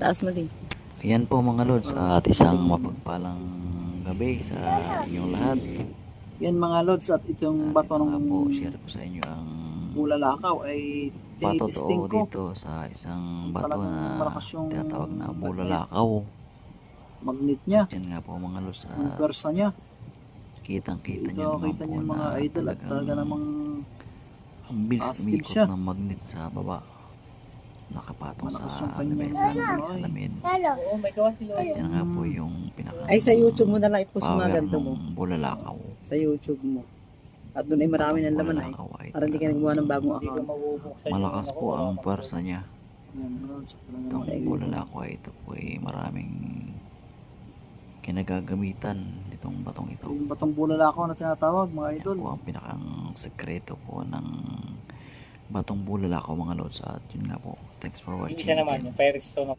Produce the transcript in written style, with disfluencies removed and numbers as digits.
Taas mo din. Ayan po mga lods, at isang mapagpalang gabi sa inyong lahat. Yan mga lods, at itong At bato ito nga po, ng share ko sa inyo ang bulalakaw ay tinitesting patotoo ko. dito sa isang bato Talagang na malakas yung tinatawag na bulalakaw. magnet niya, Yan nga po mga lods, yung persa niya. kitang-kita Ito, nyo naman kita po niyo mga na idol, at talaga namang ang bilis astig umikot siya. ng magnet sa baba. Nakapatong sa Malakas yung kanyang lamesa ng ano, salamin. Oo, may gawa sila. At yan nga po yung pinaka Ay, sa YouTube mo na lang i-post mga power ganito mo. ng bulalakaw. Sa YouTube mo. At doon ay marami ng laman ay. Bulalakaw ay Para hindi ka nagbuha ng bagong account. malakas po ang pwersa niya. Yan, lods, talaga Itong namang bulalakaw ay ito po ay maraming kinagagamitan itong batong ito. yung batong bulalakaw na tinatawag mga Yan idol. po ang pinakang sekreto po ng batong bulalakaw mga lods. At yun nga po, thanks for Yung watching isa naman, again. yung Firestone